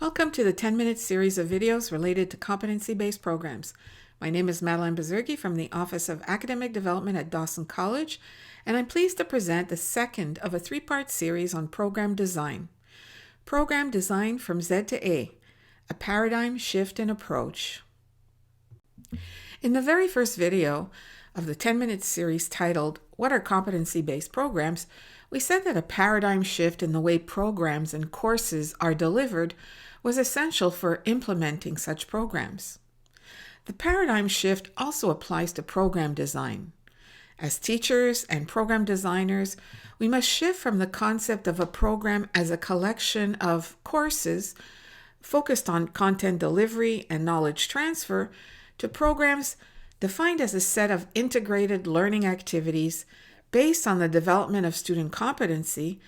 Welcome to the 10-minute series of videos related to competency-based programs. My name is Madeline Bazergi from the Office of Academic Development at Dawson College, and I'm pleased to present the second of a three-part series on program design. Program design from Z to A paradigm shift in approach. In the very first video of the 10-minute series titled, What are competency-based programs?, we said that a paradigm shift in the way programs and courses are delivered was essential for implementing such programs. The paradigm shift also applies to program design. As teachers and program designers, we must shift from the concept of a program as a collection of courses focused on content delivery and knowledge transfer to programs defined as a set of integrated learning activities based on the development of student competency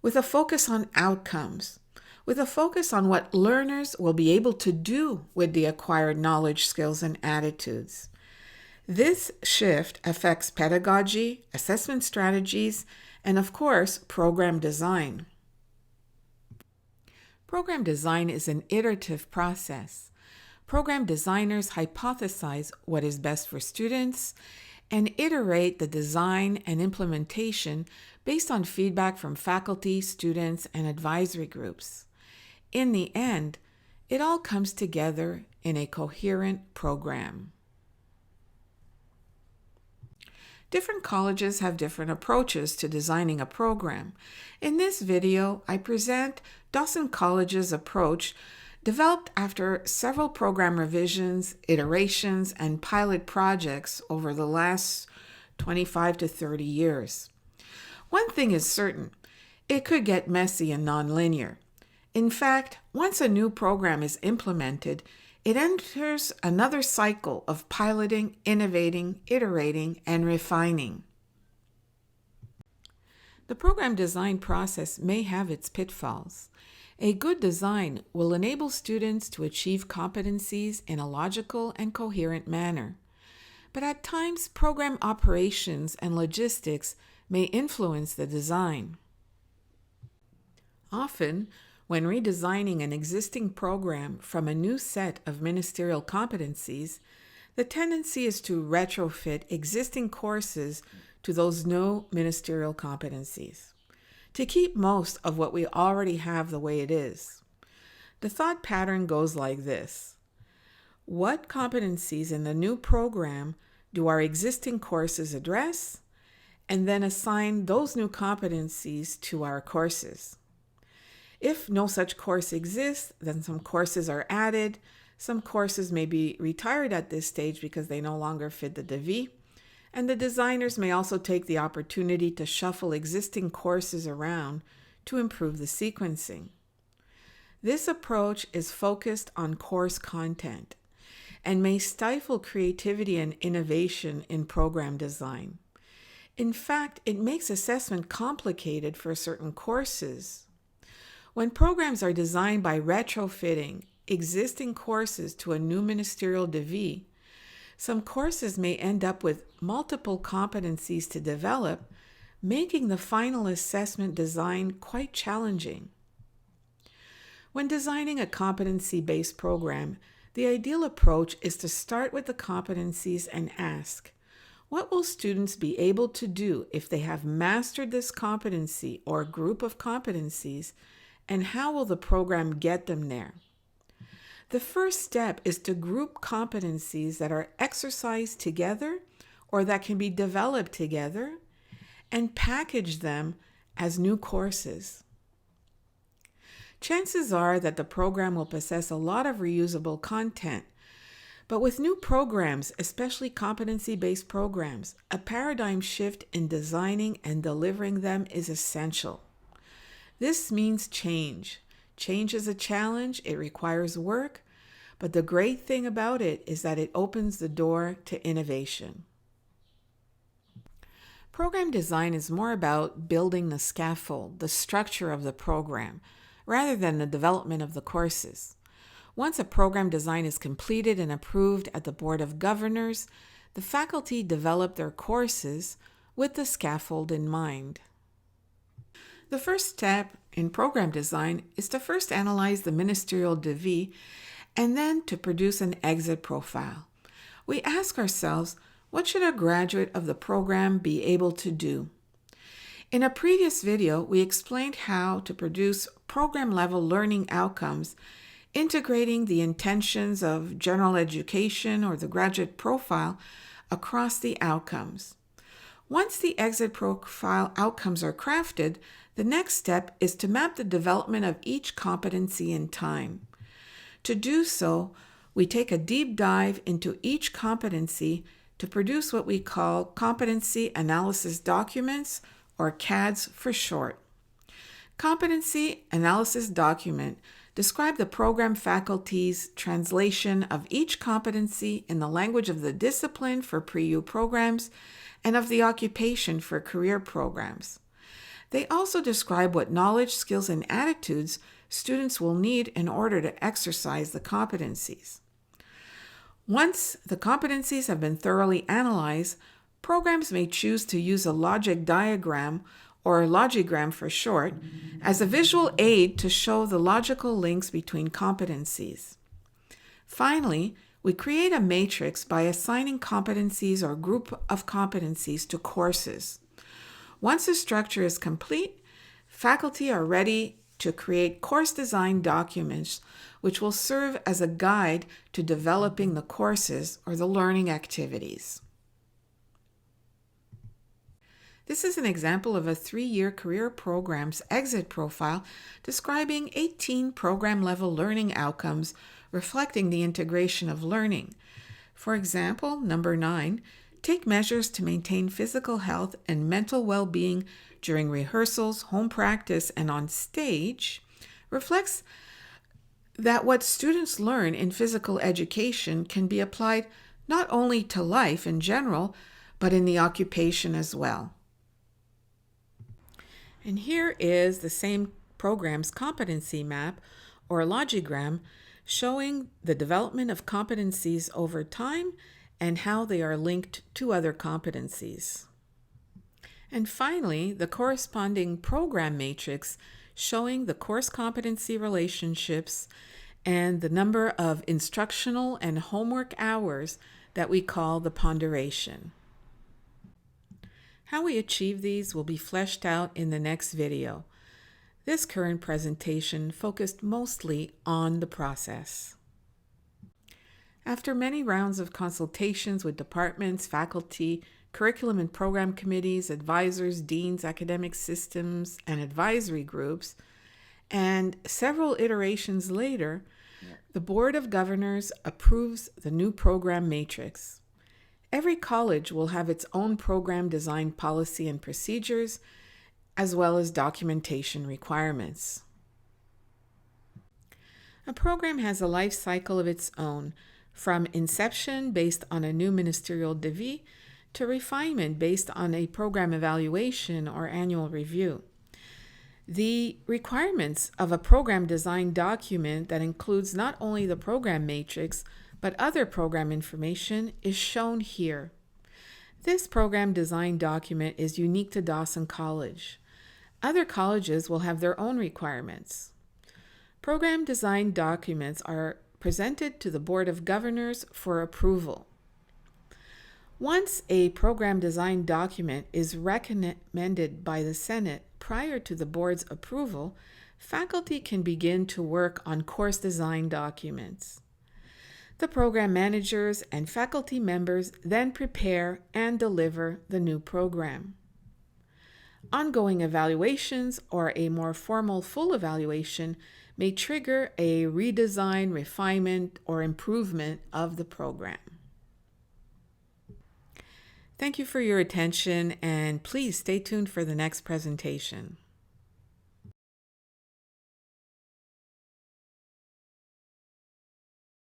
with a focus on outcomes, with a focus on what learners will be able to do with the acquired knowledge, skills, and attitudes. This shift affects pedagogy, assessment strategies, and of course, program design. Program design is an iterative process. Program designers hypothesize what is best for students and iterate the design and implementation based on feedback from faculty, students, and advisory groups. In the end, it all comes together in a coherent program. Different colleges have different approaches to designing a program. In this video, I present Dawson College's approach developed after several program revisions, iterations, and pilot projects over the last 25 to 30 years. One thing is certain, it could get messy and nonlinear. In fact, once a new program is implemented, it enters another cycle of piloting, innovating, iterating, and refining. The program design process may have its pitfalls. A good design will enable students to achieve competencies in a logical and coherent manner. But at times, program operations and logistics may influence the design. Often, when redesigning an existing program from a new set of ministerial competencies, the tendency is to retrofit existing courses to those new ministerial competencies, to keep most of what we already have the way it is. The thought pattern goes like this. What competencies in the new program do our existing courses address? And then assign those new competencies to our courses. If no such course exists, then some courses are added. Some courses may be retired at this stage because they no longer fit the devis. And the designers may also take the opportunity to shuffle existing courses around to improve the sequencing. This approach is focused on course content and may stifle creativity and innovation in program design. In fact, it makes assessment complicated for certain courses. When programs are designed by retrofitting existing courses to a new ministerial devis, some courses may end up with multiple competencies to develop, making the final assessment design quite challenging. When designing a competency-based program, the ideal approach is to start with the competencies and ask, what will students be able to do if they have mastered this competency or group of competencies, and how will the program get them there? The first step is to group competencies that are exercised together or that can be developed together and package them as new courses. Chances are that the program will possess a lot of reusable content, but with new programs, especially competency-based programs, a paradigm shift in designing and delivering them is essential. This means change. Change is a challenge, it requires work, but the great thing about it is that it opens the door to innovation. Program design is more about building the scaffold, the structure of the program, rather than the development of the courses. Once a program design is completed and approved at the Board of Governors, the faculty develop their courses with the scaffold in mind. The first step in program design is to first analyze the ministerial devis and then to produce an exit profile. We ask ourselves, what should a graduate of the program be able to do? In a previous video, we explained how to produce program-level learning outcomes, integrating the intentions of general education or the graduate profile across the outcomes. Once the exit profile outcomes are crafted, the next step is to map the development of each competency in time. To do so, we take a deep dive into each competency to produce what we call competency analysis documents, or CADs for short. Competency analysis document describe the program faculty's translation of each competency in the language of the discipline for pre-U programs and of the occupation for career programs. They also describe what knowledge, skills, and attitudes students will need in order to exercise the competencies. Once the competencies have been thoroughly analyzed, programs may choose to use a logic diagram, or logigram for short, as a visual aid to show the logical links between competencies. Finally, we create a matrix by assigning competencies or group of competencies to courses. Once the structure is complete, faculty are ready to create course design documents which will serve as a guide to developing the courses or the learning activities. This is an example of a 3-year career program's exit profile describing 18 program-level learning outcomes reflecting the integration of learning. For example, number 9, take measures to maintain physical health and mental well-being during rehearsals, home practice, and on stage, reflects that what students learn in physical education can be applied not only to life in general, but in the occupation as well. And here is the same program's competency map, or logigram, showing the development of competencies over time and how they are linked to other competencies. And finally, the corresponding program matrix showing the course competency relationships and the number of instructional and homework hours that we call the ponderation. How we achieve these will be fleshed out in the next video. This current presentation focused mostly on the process. After many rounds of consultations with departments, faculty, curriculum and program committees, advisors, deans, academic systems, and advisory groups, and several iterations later, the Board of Governors approves the new program matrix. Every college will have its own program design policy and procedures, as well as documentation requirements. A program has a life cycle of its own, from inception based on a new ministerial devis to refinement based on a program evaluation or annual review. The requirements of a program design document that includes not only the program matrix, but other program information is shown here. This program design document is unique to Dawson College. Other colleges will have their own requirements. Program design documents are presented to the Board of Governors for approval. Once a program design document is recommended by the Senate prior to the board's approval, faculty can begin to work on course design documents. The program managers and faculty members then prepare and deliver the new program. Ongoing evaluations or a more formal full evaluation may trigger a redesign, refinement, or improvement of the program. Thank you for your attention, and please stay tuned for the next presentation.